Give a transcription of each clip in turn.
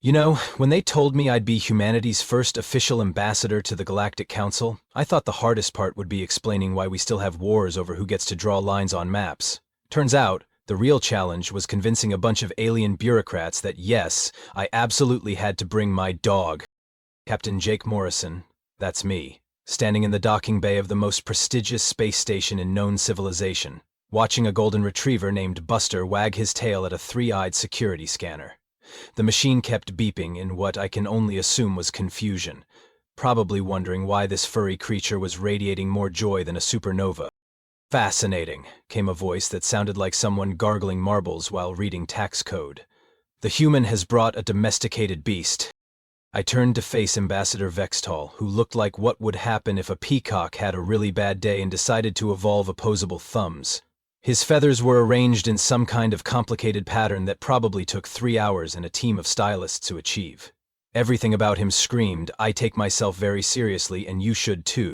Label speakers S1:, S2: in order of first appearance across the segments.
S1: You know, when they told me I'd be humanity's first official ambassador to the Galactic Council, I thought the hardest part would be explaining why we still have wars over who gets to draw lines on maps. Turns out, the real challenge was convincing a bunch of alien bureaucrats that yes, I absolutely had to bring my dog. Captain Jake Morrison, that's me, standing in the docking bay of the most prestigious space station in known civilization, watching a golden retriever named Buster wag his tail at a three-eyed security scanner. The machine kept beeping in what I can only assume was confusion, probably wondering why this furry creature was radiating more joy than a supernova. Fascinating, came a voice that sounded like someone gargling marbles while reading tax code. The human has brought a domesticated beast. I turned to face Ambassador Vextall, who looked like what would happen if a peacock had a really bad day and decided to evolve opposable thumbs. His feathers were arranged in some kind of complicated pattern that probably took 3 hours and a team of stylists to achieve. Everything about him screamed, "I take myself very seriously and you should too."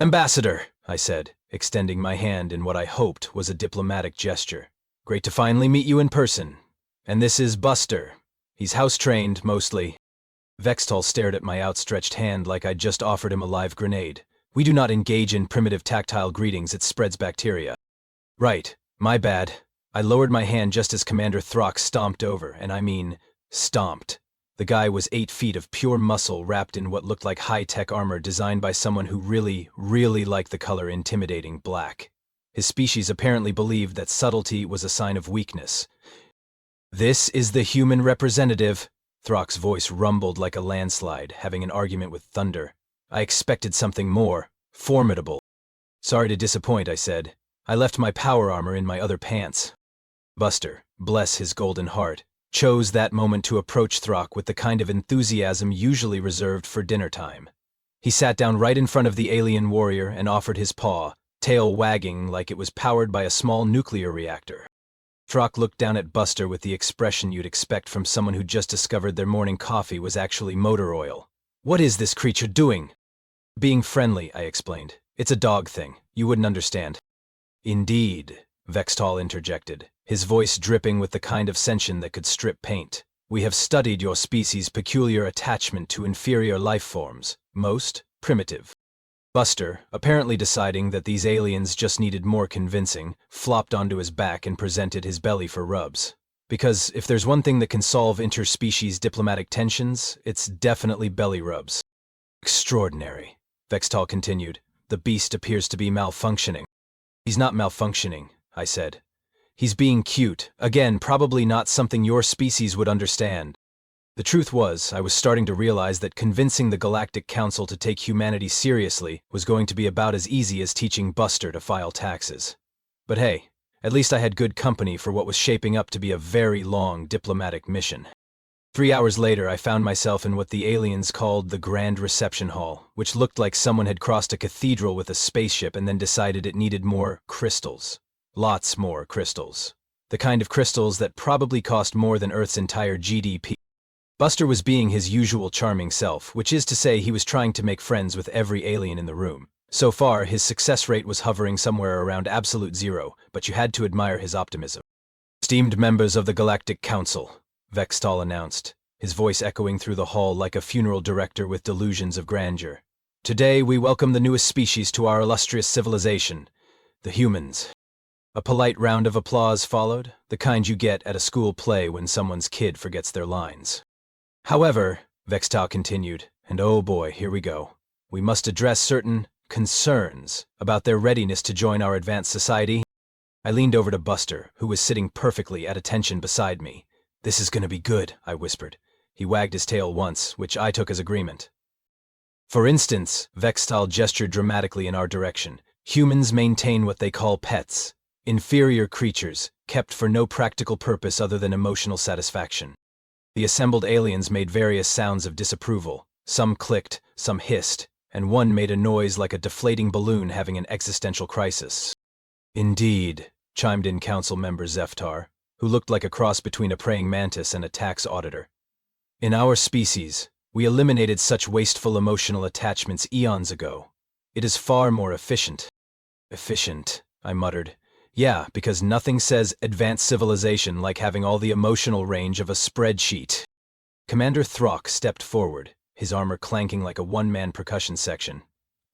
S1: "Ambassador," I said, extending my hand in what I hoped was a diplomatic gesture. "Great to finally meet you in person. And this is Buster. He's house-trained, mostly." Vextall stared at my outstretched hand like I'd just offered him a live grenade. "We do not engage in primitive tactile greetings, it spreads bacteria." "Right, my bad." I lowered my hand just as Commander Throck stomped over, and I mean, stomped. The guy was 8 feet of pure muscle wrapped in what looked like high-tech armor designed by someone who really liked the color intimidating black. His species apparently believed that subtlety was a sign of weakness. "This is the human representative." Throck's voice rumbled like a landslide, having an argument with thunder. I expected something more formidable. "Sorry to disappoint," I said. "I left my power armor in my other pants." Buster, bless his golden heart, chose that moment to approach Throck with the kind of enthusiasm usually reserved for dinner time. He sat down right in front of the alien warrior and offered his paw, tail wagging like it was powered by a small nuclear reactor. Throck looked down at Buster with the expression you'd expect from someone who just discovered their morning coffee was actually motor oil. "What is this creature doing?" "Being friendly," I explained. "It's a dog thing. You wouldn't understand." "Indeed," Vextall interjected, his voice dripping with the kind of sensation that could strip paint. "We have studied your species' peculiar attachment to inferior life forms, most primitive." Buster, apparently deciding that these aliens just needed more convincing, flopped onto his back and presented his belly for rubs. Because if there's one thing that can solve interspecies diplomatic tensions, it's definitely belly rubs. "Extraordinary," Vextall continued. "The beast appears to be malfunctioning." "He's not malfunctioning," I said. "He's being cute. Again, probably not something your species would understand." The truth was, I was starting to realize that convincing the Galactic Council to take humanity seriously was going to be about as easy as teaching Buster to file taxes. But hey, at least I had good company for what was shaping up to be a very long diplomatic mission. 3 hours later, I found myself in what the aliens called the Grand Reception Hall, which looked like someone had crossed a cathedral with a spaceship and then decided it needed more crystals. Lots more crystals. The kind of crystals that probably cost more than Earth's entire GDP. Buster was being his usual charming self, which is to say he was trying to make friends with every alien in the room. So far, his success rate was hovering somewhere around absolute zero, but you had to admire his optimism. "Esteemed members of the Galactic Council," Vextall announced, his voice echoing through the hall like a funeral director with delusions of grandeur. "Today we welcome the newest species to our illustrious civilization, the humans." A polite round of applause followed, the kind you get at a school play when someone's kid forgets their lines. "However," Vextall continued, and oh boy, here we go, "we must address certain concerns about their readiness to join our advanced society." I leaned over to Buster, who was sitting perfectly at attention beside me. "This is gonna be good," I whispered. He wagged his tail once, which I took as agreement. "For instance," Vextall gestured dramatically in our direction, "humans maintain what they call pets. Inferior creatures, kept for no practical purpose other than emotional satisfaction." The assembled aliens made various sounds of disapproval. Some clicked, some hissed, and one made a noise like a deflating balloon having an existential crisis. "Indeed," chimed in Council Member Zeftar, who looked like a cross between a praying mantis and a tax auditor. "In our species, we eliminated such wasteful emotional attachments eons ago. It is far more efficient." "Efficient," I muttered. "Yeah, because nothing says advanced civilization like having all the emotional range of a spreadsheet." Commander Throck stepped forward, his armor clanking like a one-man percussion section.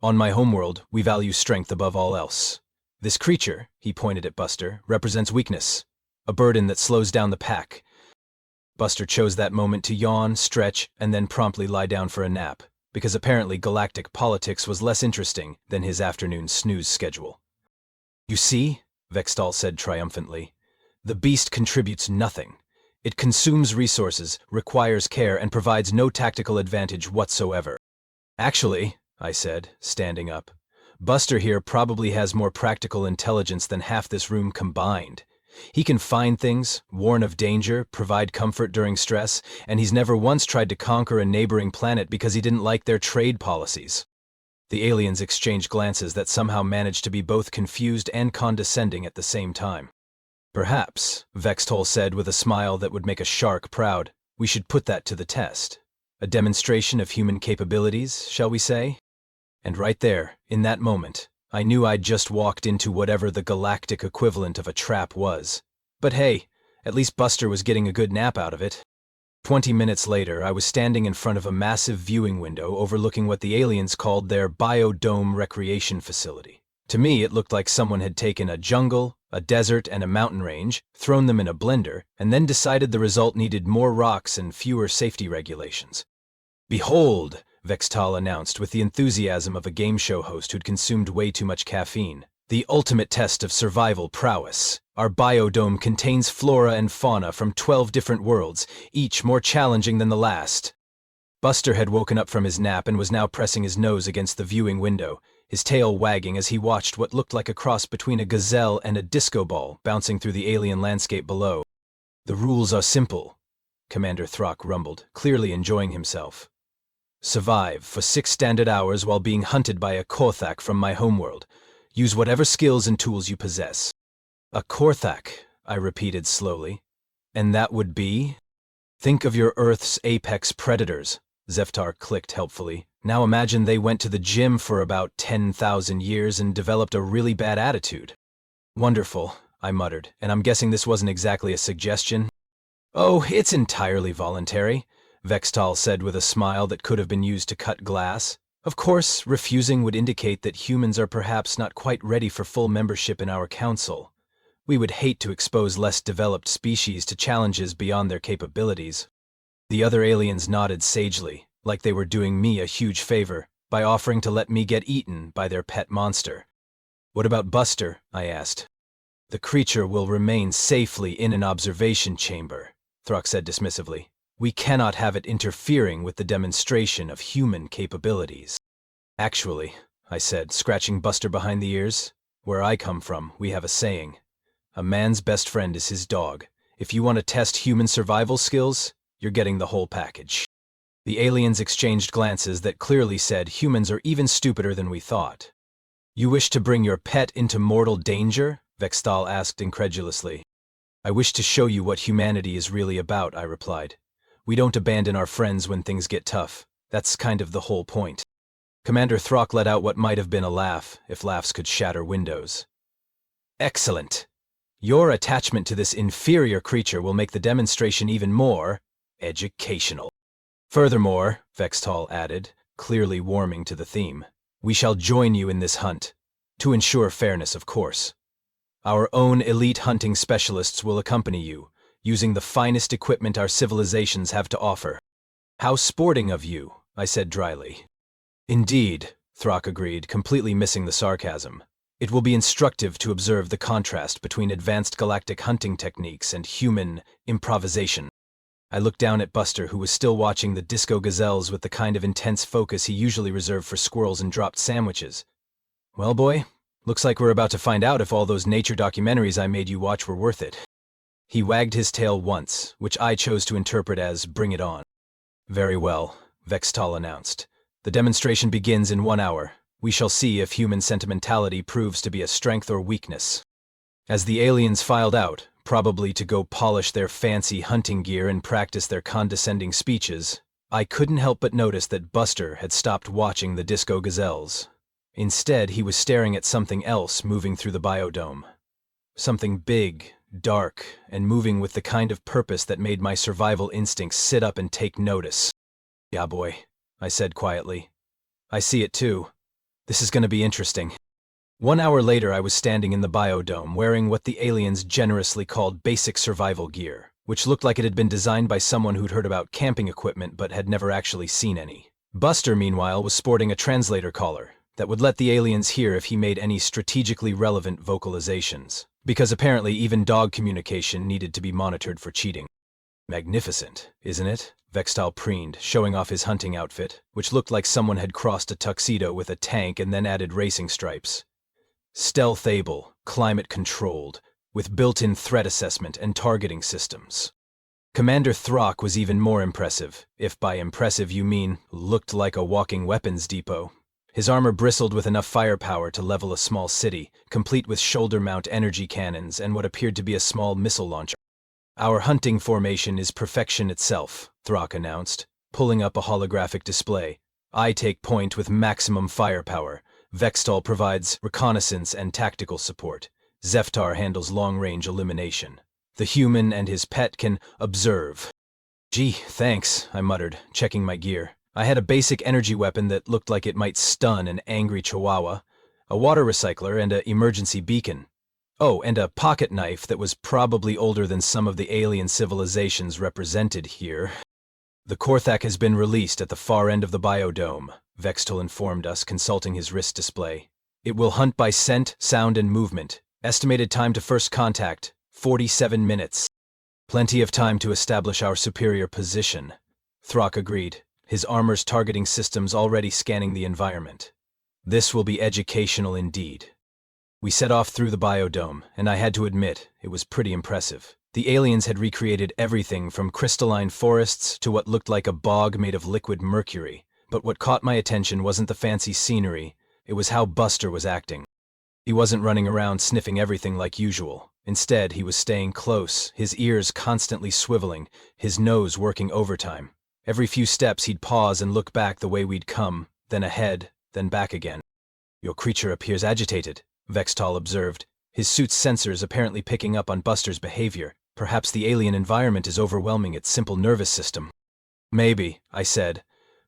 S1: On my homeworld, we value strength above all else. This creature, he pointed at Buster, represents weakness, a burden that slows down the pack. Buster chose that moment to yawn, stretch, and then promptly lie down for a nap, because apparently galactic politics was less interesting than his afternoon snooze schedule. You see, Vextal said triumphantly, the beast contributes nothing. It consumes resources, requires care, and provides no tactical advantage whatsoever. Actually, I said, standing up, Buster here probably has more practical intelligence than half this room combined. He can find things, warn of danger, provide comfort during stress, and he's never once tried to conquer a neighboring planet because he didn't like their trade policies. The aliens exchanged glances that somehow managed to be both confused and condescending at the same time. Perhaps, Vextol said with a smile that would make a shark proud, we should put that to the test. A demonstration of human capabilities, shall we say? And right there, in that moment, I knew I'd just walked into whatever the galactic equivalent of a trap was. But hey, at least Buster was getting a good nap out of it. 20 minutes later, I was standing in front of a massive viewing window overlooking what the aliens called their biodome recreation facility. To me, it looked like someone had taken a jungle, a desert, and a mountain range, thrown them in a blender, and then decided the result needed more rocks and fewer safety regulations. Behold, Vextal announced with the enthusiasm of a game show host who'd consumed way too much caffeine. The ultimate test of survival prowess. Our biodome contains flora and fauna from 12 different worlds, each more challenging than the last. Buster had woken up from his nap and was now pressing his nose against the viewing window, his tail wagging as he watched what looked like a cross between a gazelle and a disco ball bouncing through the alien landscape below. The rules are simple, Commander Throck rumbled, clearly enjoying himself. Survive for 6 standard hours while being hunted by a Korthak from my homeworld. Use whatever skills and tools you possess. A Korthak, I repeated slowly. And that would be? Think of your Earth's apex predators, Zeftar clicked helpfully. Now imagine they went to the gym for about 10,000 years and developed a really bad attitude. Wonderful, I muttered, and I'm guessing this wasn't exactly a suggestion. Oh, it's entirely voluntary, Vextal said with a smile that could have been used to cut glass. Of course, refusing would indicate that humans are perhaps not quite ready for full membership in our council. We would hate to expose less developed species to challenges beyond their capabilities. The other aliens nodded sagely, like they were doing me a huge favor, by offering to let me get eaten by their pet monster. What about Buster? I asked. The creature will remain safely in an observation chamber, Throck said dismissively. We cannot have it interfering with the demonstration of human capabilities. Actually, I said, scratching Buster behind the ears, where I come from, we have a saying. A man's best friend is his dog. If you want to test human survival skills, you're getting the whole package. The aliens exchanged glances that clearly said humans are even stupider than we thought. You wish to bring your pet into mortal danger? Vextal asked incredulously. I wish to show you what humanity is really about, I replied. We don't abandon our friends when things get tough. That's kind of the whole point. Commander Throck let out what might have been a laugh, if laughs could shatter windows. Excellent. Your attachment to this inferior creature will make the demonstration even more educational. Furthermore, Vextal added, clearly warming to the theme, we shall join you in this hunt. To ensure fairness, of course. Our own elite hunting specialists will accompany you, using the finest equipment our civilizations have to offer. How sporting of you, I said dryly. Indeed, Throck agreed, completely missing the sarcasm. It will be instructive to observe the contrast between advanced galactic hunting techniques and human improvisation. I looked down at Buster, who was still watching the disco gazelles with the kind of intense focus he usually reserved for squirrels and dropped sandwiches. Well, boy, looks like we're about to find out if all those nature documentaries I made you watch were worth it. He wagged his tail once, which I chose to interpret as bring it on. Very well, Vextal announced. The demonstration begins in 1 hour. We shall see if human sentimentality proves to be a strength or weakness. As the aliens filed out, probably to go polish their fancy hunting gear and practice their condescending speeches, I couldn't help but notice that Buster had stopped watching the disco gazelles. Instead, he was staring at something else moving through the biodome. Something big, dark, and moving with the kind of purpose that made my survival instincts sit up and take notice. "Yeah, boy," I said quietly. "I see it too. This is going to be interesting." 1 hour later, I was standing in the biodome wearing what the aliens generously called basic survival gear, which looked like it had been designed by someone who'd heard about camping equipment but had never actually seen any. Buster, meanwhile, was sporting a translator collar that would let the aliens hear if he made any strategically relevant vocalizations, because apparently even dog communication needed to be monitored for cheating. "Magnificent, isn't it?" Vextal preened, showing off his hunting outfit, which looked like someone had crossed a tuxedo with a tank and then added racing stripes. Stealth-able, climate-controlled, with built-in threat assessment and targeting systems. Commander Throck was even more impressive, if by impressive you mean looked like a walking weapons depot. His armor bristled with enough firepower to level a small city, complete with shoulder-mount energy cannons and what appeared to be a small missile launcher. "Our hunting formation is perfection itself," Throck announced, pulling up a holographic display. "I take point with maximum firepower. Vextal provides reconnaissance and tactical support. Zeftar handles long-range elimination. The human and his pet can observe." "Gee, thanks," I muttered, checking my gear. I had a basic energy weapon that looked like it might stun an angry chihuahua, a water recycler, and an emergency beacon. Oh, and a pocket knife that was probably older than some of the alien civilizations represented here. "The Korthak has been released at the far end of the biodome," Vextal informed us, consulting his wrist display. "It will hunt by scent, sound, and movement. Estimated time to first contact, 47 minutes. Plenty of time to establish our superior position." Throck agreed, his armor's targeting systems already scanning the environment. "This will be educational indeed." We set off through the biodome, and I had to admit, it was pretty impressive. The aliens had recreated everything from crystalline forests to what looked like a bog made of liquid mercury. But what caught my attention wasn't the fancy scenery, it was how Buster was acting. He wasn't running around sniffing everything like usual. Instead, he was staying close, his ears constantly swiveling, his nose working overtime. Every few steps he'd pause and look back the way we'd come, then ahead, then back again. "Your creature appears agitated," Vextal observed, his suit's sensors apparently picking up on Buster's behavior. "Perhaps the alien environment is overwhelming its simple nervous system." "Maybe," I said,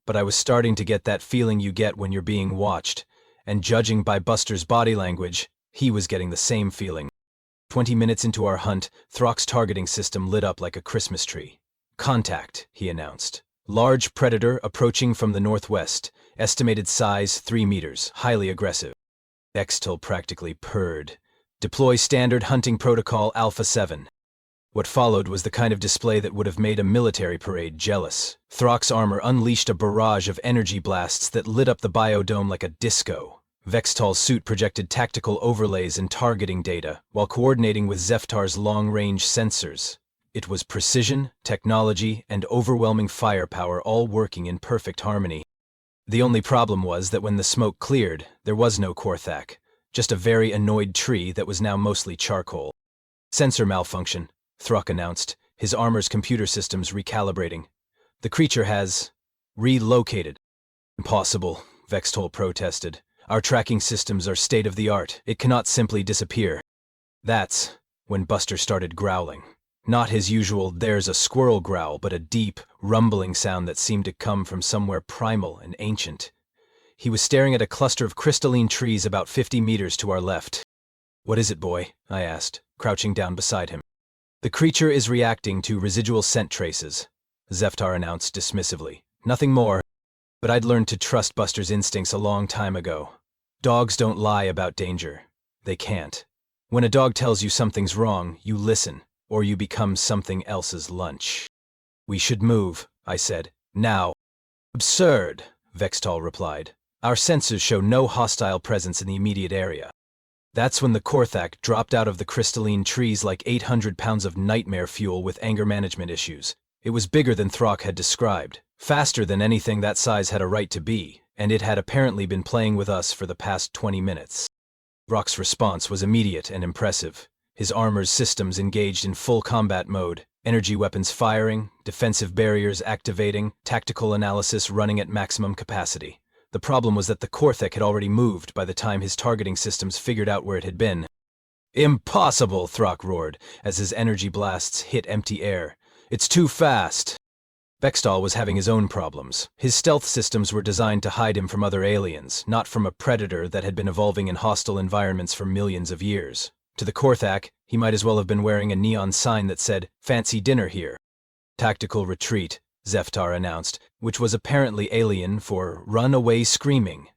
S1: but I was starting to get that feeling you get when you're being watched, and judging by Buster's body language, he was getting the same feeling. 20 minutes into our hunt, Throck's targeting system lit up like a Christmas tree. "Contact," he announced. "Large predator approaching from the northwest, estimated size 3 meters, highly aggressive." Vextal practically purred. "Deploy standard hunting protocol Alpha 7. What followed was the kind of display that would have made a military parade jealous. Throck's armor unleashed a barrage of energy blasts that lit up the biodome like a disco. Vextal's suit projected tactical overlays and targeting data, while coordinating with Zeftar's long-range sensors. It was precision, technology, and overwhelming firepower all working in perfect harmony. The only problem was that when the smoke cleared, there was no Korthak, just a very annoyed tree that was now mostly charcoal. "Sensor malfunction," Throck announced, his armor's computer systems recalibrating. "The creature has relocated." "Impossible," Vextal protested. "Our tracking systems are state-of-the-art. It cannot simply disappear." That's when Buster started growling. Not his usual "there's a squirrel" growl, but a deep, rumbling sound that seemed to come from somewhere primal and ancient. He was staring at a cluster of crystalline trees about 50 meters to our left. "What is it, boy?" I asked, crouching down beside him. "The creature is reacting to residual scent traces," Zeftar announced dismissively. "Nothing more. But I'd learned to trust Buster's instincts a long time ago. Dogs don't lie about danger. They can't. When a dog tells you something's wrong, you listen, or you become something else's lunch." "We should move," I said. "Now." "Absurd," Vextal replied. "Our sensors show no hostile presence in the immediate area." That's when the Korthak dropped out of the crystalline trees like 800 pounds of nightmare fuel with anger management issues. It was bigger than Throck had described, faster than anything that size had a right to be, and it had apparently been playing with us for the past 20 minutes. Rock's response was immediate and impressive. His armor's systems engaged in full combat mode, energy weapons firing, defensive barriers activating, tactical analysis running at maximum capacity. The problem was that the Korthak had already moved by the time his targeting systems figured out where it had been. Impossible, Throck roared, as his energy blasts hit empty air. It's too fast. Bextal was having his own problems. His stealth systems were designed to hide him from other aliens, not from a predator that had been evolving in hostile environments for millions of years. To the Korthak, he might as well have been wearing a neon sign that said, "Fancy dinner here." "Tactical retreat," Zeftar announced, which was apparently alien for "run away screaming."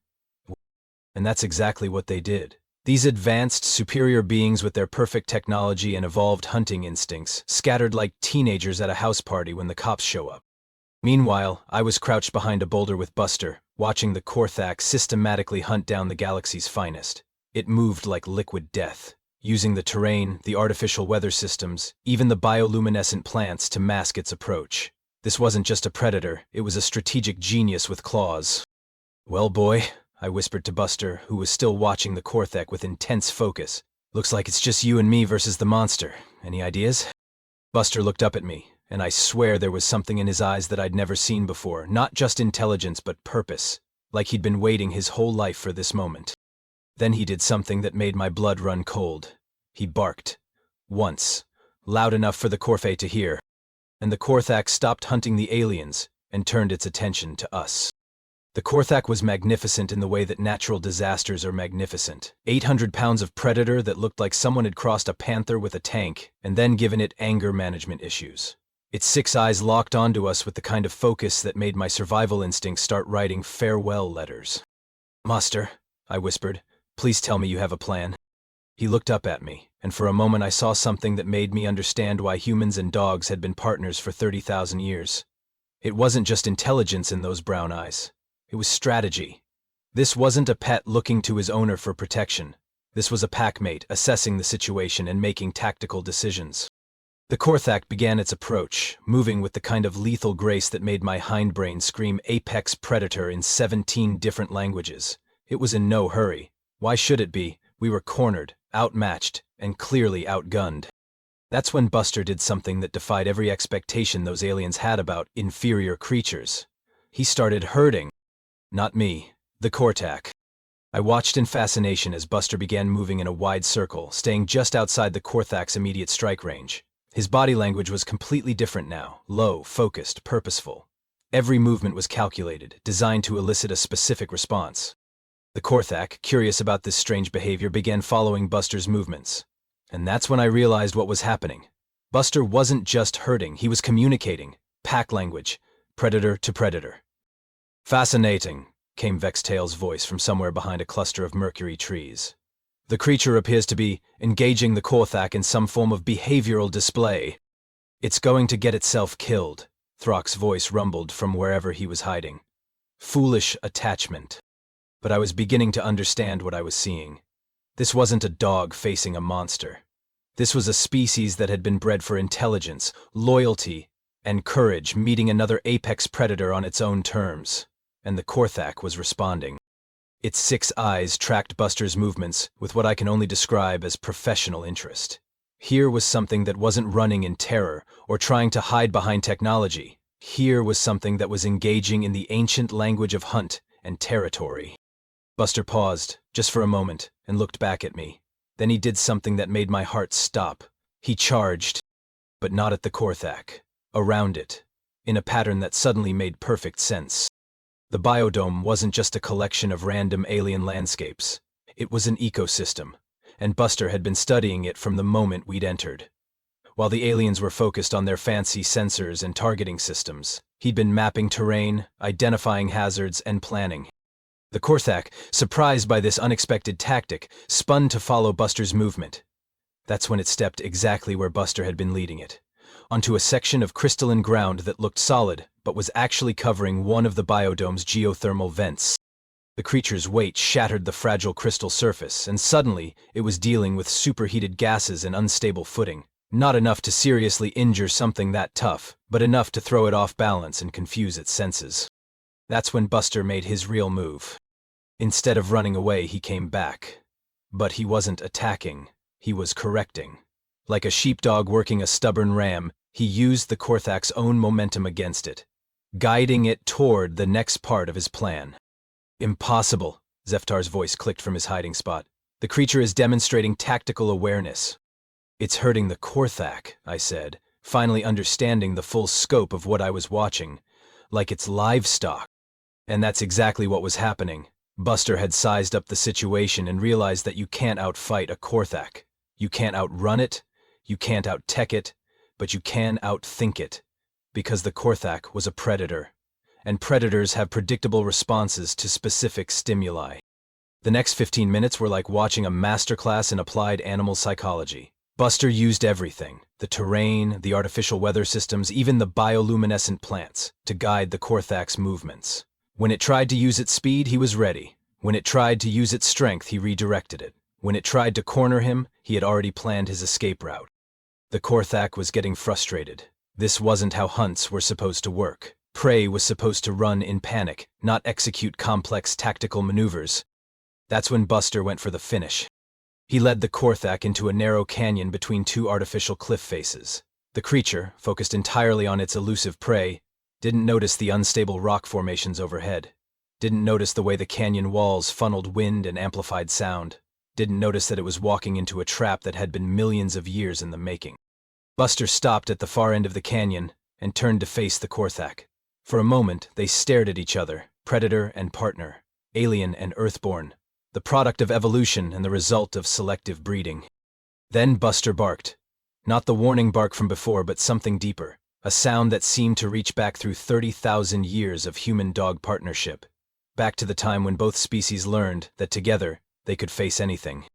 S1: And that's exactly what they did. These advanced, superior beings with their perfect technology and evolved hunting instincts, scattered like teenagers at a house party when the cops show up. Meanwhile, I was crouched behind a boulder with Buster, watching the Korthak systematically hunt down the galaxy's finest. It moved like liquid death, using the terrain, the artificial weather systems, even the bioluminescent plants to mask its approach. This wasn't just a predator, it was a strategic genius with claws. "Well, boy," I whispered to Buster, who was still watching the Korthak with intense focus. "Looks like it's just you and me versus the monster. Any ideas?" Buster looked up at me, and I swear there was something in his eyes that I'd never seen before, not just intelligence but purpose, like he'd been waiting his whole life for this moment. Then he did something that made my blood run cold. He barked. Once. Loud enough for the Korfe to hear. And the Korthak stopped hunting the aliens and turned its attention to us. The Korthak was magnificent in the way that natural disasters are magnificent. 800 pounds of predator that looked like someone had crossed a panther with a tank and then given it anger management issues. Its 6 eyes locked onto us with the kind of focus that made my survival instincts start writing farewell letters. "Master," I whispered, "please tell me you have a plan." He looked up at me, and for a moment I saw something that made me understand why humans and dogs had been partners for 30,000 years. It wasn't just intelligence in those brown eyes. It was strategy. This wasn't a pet looking to his owner for protection. This was a packmate assessing the situation and making tactical decisions. The Korthak began its approach, moving with the kind of lethal grace that made my hindbrain scream apex predator in 17 different languages. It was in no hurry. Why should it be? We were cornered, outmatched, and clearly outgunned. That's when Buster did something that defied every expectation those aliens had about inferior creatures. He started herding. Not me, the Korthak. I watched in fascination as Buster began moving in a wide circle, staying just outside the Korthak's immediate strike range. His body language was completely different now, low, focused, purposeful. Every movement was calculated, designed to elicit a specific response. The Korthak, curious about this strange behavior, began following Buster's movements. And that's when I realized what was happening. Buster wasn't just herding, he was communicating. Pack language, predator to predator. "Fascinating," came Vextail's voice from somewhere behind a cluster of mercury trees. "The creature appears to be engaging the Korthak in some form of behavioral display." "It's going to get itself killed," Throck's voice rumbled from wherever he was hiding. "Foolish attachment." But I was beginning to understand what I was seeing. This wasn't a dog facing a monster. This was a species that had been bred for intelligence, loyalty, and courage, meeting another apex predator on its own terms. And the Korthak was responding. Its 6 eyes tracked Buster's movements with what I can only describe as professional interest. Here was something that wasn't running in terror or trying to hide behind technology. Here was something that was engaging in the ancient language of hunt and territory. Buster paused, just for a moment, and looked back at me. Then he did something that made my heart stop. He charged, but not at the Korthak. Around it, in a pattern that suddenly made perfect sense. The biodome wasn't just a collection of random alien landscapes. It was an ecosystem, and Buster had been studying it from the moment we'd entered. While the aliens were focused on their fancy sensors and targeting systems, he'd been mapping terrain, identifying hazards, and planning. The Korthak, surprised by this unexpected tactic, spun to follow Buster's movement. That's when it stepped exactly where Buster had been leading it, onto a section of crystalline ground that looked solid, but was actually covering one of the biodome's geothermal vents. The creature's weight shattered the fragile crystal surface, and suddenly it was dealing with superheated gases and unstable footing. Not enough to seriously injure something that tough, but enough to throw it off balance and confuse its senses. That's when Buster made his real move. Instead of running away, he came back. But he wasn't attacking, he was correcting. Like a sheepdog working a stubborn ram, he used the Korthak's own momentum against it, guiding it toward the next part of his plan. "Impossible," Zeftar's voice clicked from his hiding spot. The creature is demonstrating tactical awareness. It's hurting the Korthak, I said, finally understanding the full scope of what I was watching, like it's livestock. And that's exactly what was happening. Buster had sized up the situation and realized that you can't outfight a Korthak. You can't outrun it, you can't out-tech it, but you can outthink it. Because the Korthak was a predator. And predators have predictable responses to specific stimuli. The next 15 minutes were like watching a masterclass in applied animal psychology. Buster used everything, the terrain, the artificial weather systems, even the bioluminescent plants, to guide the Korthak's movements. When it tried to use its speed, he was ready. When it tried to use its strength, he redirected it. When it tried to corner him, he had already planned his escape route. The Korthak was getting frustrated. This wasn't how hunts were supposed to work. Prey was supposed to run in panic, not execute complex tactical maneuvers. That's when Buster went for the finish. He led the Korthak into a narrow canyon between two artificial cliff faces. The creature, focused entirely on its elusive prey, didn't notice the unstable rock formations overhead, didn't notice the way the canyon walls funneled wind and amplified sound, didn't notice that it was walking into a trap that had been millions of years in the making. Buster stopped at the far end of the canyon and turned to face the Korthak. For a moment, they stared at each other, predator and partner, alien and earthborn, the product of evolution and the result of selective breeding. Then Buster barked. Not the warning bark from before, but something deeper, a sound that seemed to reach back through 30,000 years of human-dog partnership, back to the time when both species learned that together they could face anything.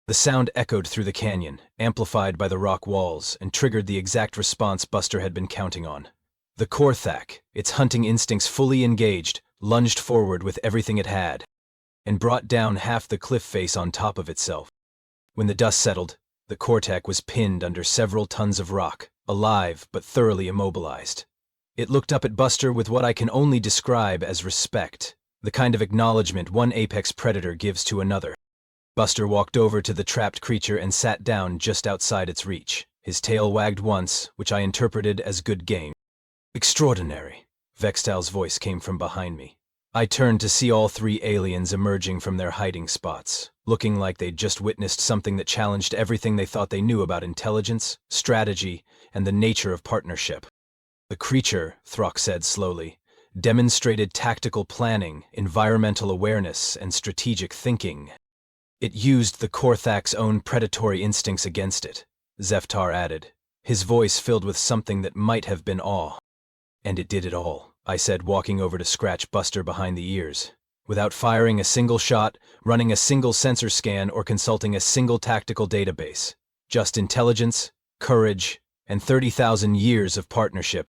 S1: The sound echoed through the canyon, amplified by the rock walls, and triggered the exact response Buster had been counting on. The Korthak, its hunting instincts fully engaged, lunged forward with everything it had, and brought down half the cliff face on top of itself. When the dust settled, the Korthak was pinned under several tons of rock, alive but thoroughly immobilized. It looked up at Buster with what I can only describe as respect, the kind of acknowledgement one apex predator gives to another. Buster walked over to the trapped creature and sat down just outside its reach. His tail wagged once, which I interpreted as good game. "Extraordinary," Vextal's voice came from behind me. I turned to see all three aliens emerging from their hiding spots, looking like they'd just witnessed something that challenged everything they thought they knew about intelligence, strategy, and the nature of partnership. The creature, Throck said slowly, demonstrated tactical planning, environmental awareness, and strategic thinking. It used the Korthak's own predatory instincts against it, Zeftar added, his voice filled with something that might have been awe. And it did it all, I said, walking over to scratch Buster behind the ears. Without firing a single shot, running a single sensor scan, or consulting a single tactical database. Just intelligence, courage, and 30,000 years of partnership.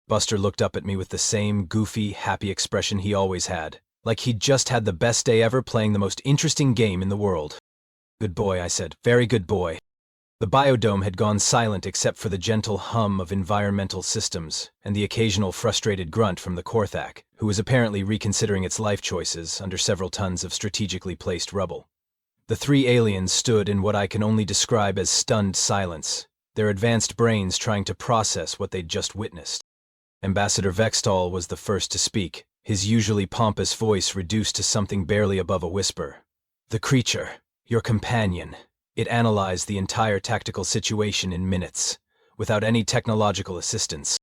S1: Buster looked up at me with the same goofy, happy expression he always had, like he'd just had the best day ever playing the most interesting game in the world. "Good boy," I said, "very good boy." The biodome had gone silent except for the gentle hum of environmental systems and the occasional frustrated grunt from the Korthak, who was apparently reconsidering its life choices under several tons of strategically placed rubble. The three aliens stood in what I can only describe as stunned silence, their advanced brains trying to process what they'd just witnessed. Ambassador Vextal was the first to speak, his usually pompous voice reduced to something barely above a whisper. "The creature, your companion, it analyzed the entire tactical situation in minutes, without any technological assistance.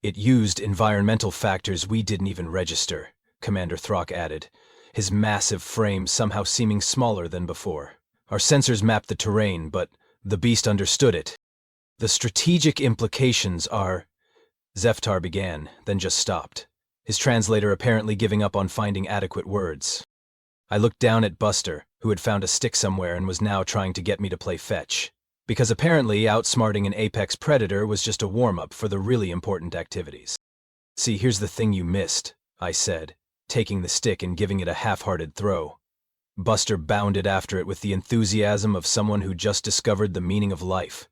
S1: It used environmental factors we didn't even register," Commander Throck added, his massive frame somehow seeming smaller than before. "Our sensors mapped the terrain, but the beast understood it. The strategic implications are—" Zeftar began, then just stopped, his translator apparently giving up on finding adequate words. I looked down at Buster, who had found a stick somewhere and was now trying to get me to play fetch, because apparently outsmarting an apex predator was just a warm-up for the really important activities. "See, here's the thing you missed," I said, taking the stick and giving it a half-hearted throw. Buster bounded after it with the enthusiasm of someone who just discovered the meaning of life.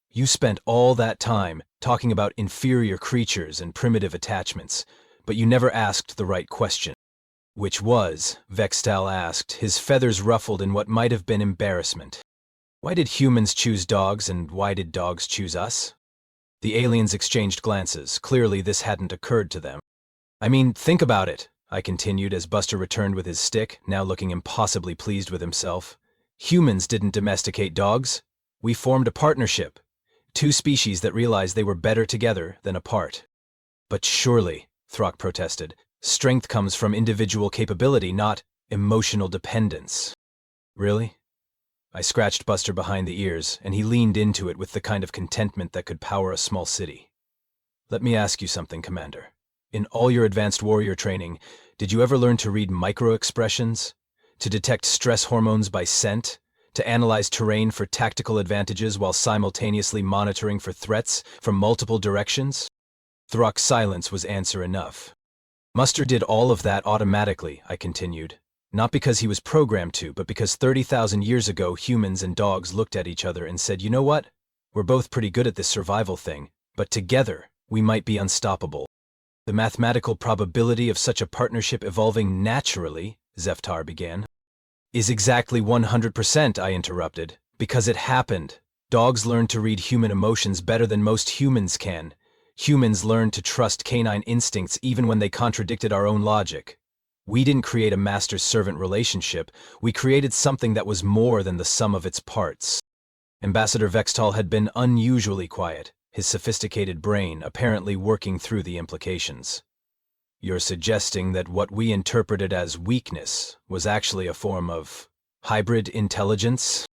S1: "You spent all that time talking about inferior creatures and primitive attachments, but you never asked the right question." "Which was?" Vextal asked, his feathers ruffled in what might have been embarrassment. "Why did humans choose dogs and why did dogs choose us?" The aliens exchanged glances. Clearly this hadn't occurred to them. "I mean, think about it," I continued as Buster returned with his stick, now looking impossibly pleased with himself. Humans didn't domesticate dogs. We formed a partnership. Two species that realized they were better together than apart. But surely, Throck protested, strength comes from individual capability, not emotional dependence. Really? I scratched Buster behind the ears, and he leaned into it with the kind of contentment that could power a small city. Let me ask you something, Commander. In all your advanced warrior training, did you ever learn to read micro-expressions? To detect stress hormones by scent? To analyze terrain for tactical advantages while simultaneously monitoring for threats from multiple directions? Throck's silence was answer enough. Buster did all of that automatically, I continued. Not because he was programmed to, but because 30,000 years ago humans and dogs looked at each other and said, you know what? We're both pretty good at this survival thing, but together we might be unstoppable. The mathematical probability of such a partnership evolving naturally, Zeftar began, is exactly 100%, I interrupted, because it happened. Dogs learned to read human emotions better than most humans can. Humans learned to trust canine instincts even when they contradicted our own logic. We didn't create a master-servant relationship, we created something that was more than the sum of its parts. Ambassador Vextal had been unusually quiet, his sophisticated brain apparently working through the implications. You're suggesting that what we interpreted as weakness was actually a form of hybrid intelligence?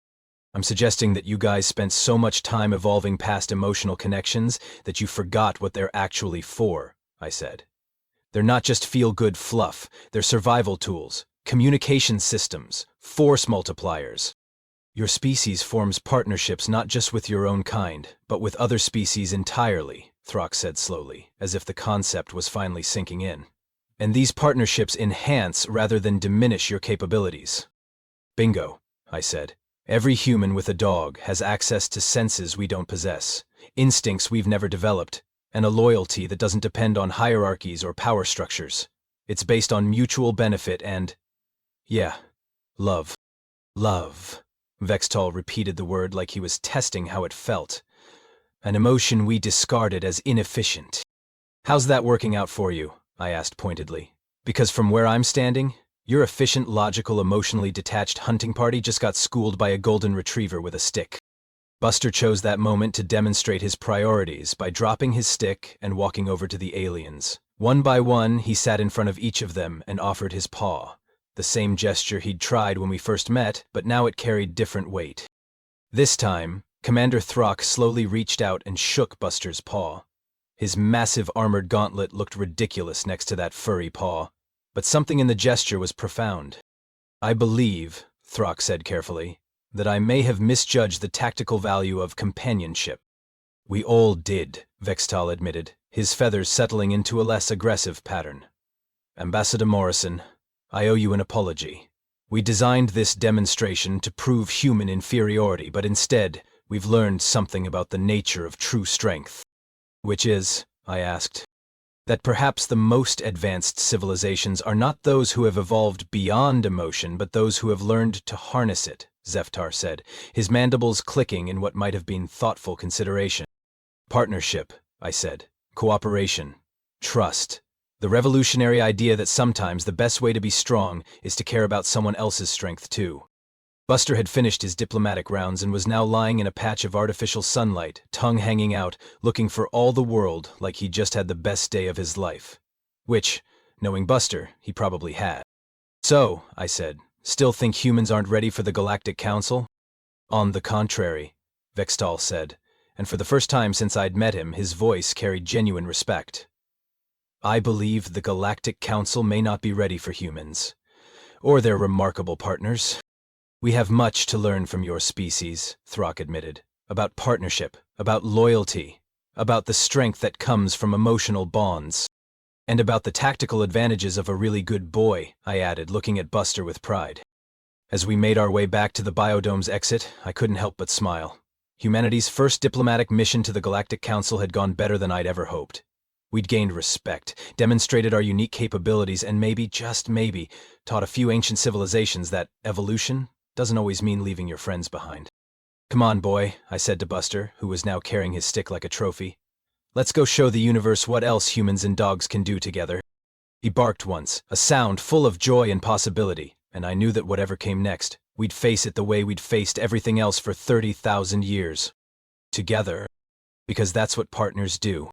S1: I'm suggesting that you guys spent so much time evolving past emotional connections that you forgot what they're actually for, I said. They're not just feel-good fluff, they're survival tools, communication systems, force multipliers. Your species forms partnerships not just with your own kind, but with other species entirely, Throck said slowly, as if the concept was finally sinking in. And these partnerships enhance rather than diminish your capabilities. Bingo, I said. Every human with a dog has access to senses we don't possess, instincts we've never developed, and a loyalty that doesn't depend on hierarchies or power structures. It's based on mutual benefit and, love. Love. Vextal repeated the word like he was testing how it felt. An emotion we discarded as inefficient. How's that working out for you? I asked pointedly. Because from where I'm standing, your efficient, logical, emotionally detached hunting party just got schooled by a golden retriever with a stick. Buster chose that moment to demonstrate his priorities by dropping his stick and walking over to the aliens. One by one, he sat in front of each of them and offered his paw. The same gesture he'd tried when we first met, but now it carried different weight. This time, Commander Throck slowly reached out and shook Buster's paw. His massive armored gauntlet looked ridiculous next to that furry paw, but something in the gesture was profound. I believe, Throck said carefully, that I may have misjudged the tactical value of companionship. We all did, Vextal admitted, his feathers settling into a less aggressive pattern. Ambassador Morrison, I owe you an apology. We designed this demonstration to prove human inferiority, but instead, we've learned something about the nature of true strength. Which is, I asked, that perhaps the most advanced civilizations are not those who have evolved beyond emotion, but those who have learned to harness it, Zeftar said, his mandibles clicking in what might have been thoughtful consideration. Partnership, I said. Cooperation. Trust. The revolutionary idea that sometimes the best way to be strong is to care about someone else's strength too. Buster had finished his diplomatic rounds and was now lying in a patch of artificial sunlight, tongue hanging out, looking for all the world like he just had the best day of his life. Which, knowing Buster, he probably had. So, I said, still think humans aren't ready for the Galactic Council? On the contrary, Vextal said, and for the first time since I'd met him, his voice carried genuine respect. I believe the Galactic Council may not be ready for humans, or their remarkable partners. We have much to learn from your species, Throck admitted, about partnership, about loyalty, about the strength that comes from emotional bonds, and about the tactical advantages of a really good boy, I added, looking at Buster with pride. As we made our way back to the Biodome's exit, I couldn't help but smile. Humanity's first diplomatic mission to the Galactic Council had gone better than I'd ever hoped. We'd gained respect, demonstrated our unique capabilities, and maybe, just maybe, taught a few ancient civilizations that evolution doesn't always mean leaving your friends behind. Come on, boy, I said to Buster, who was now carrying his stick like a trophy. Let's go show the universe what else humans and dogs can do together. He barked once, a sound full of joy and possibility, and I knew that whatever came next we'd face it the way we'd faced everything else for 30,000 years. Together. Because that's what partners do.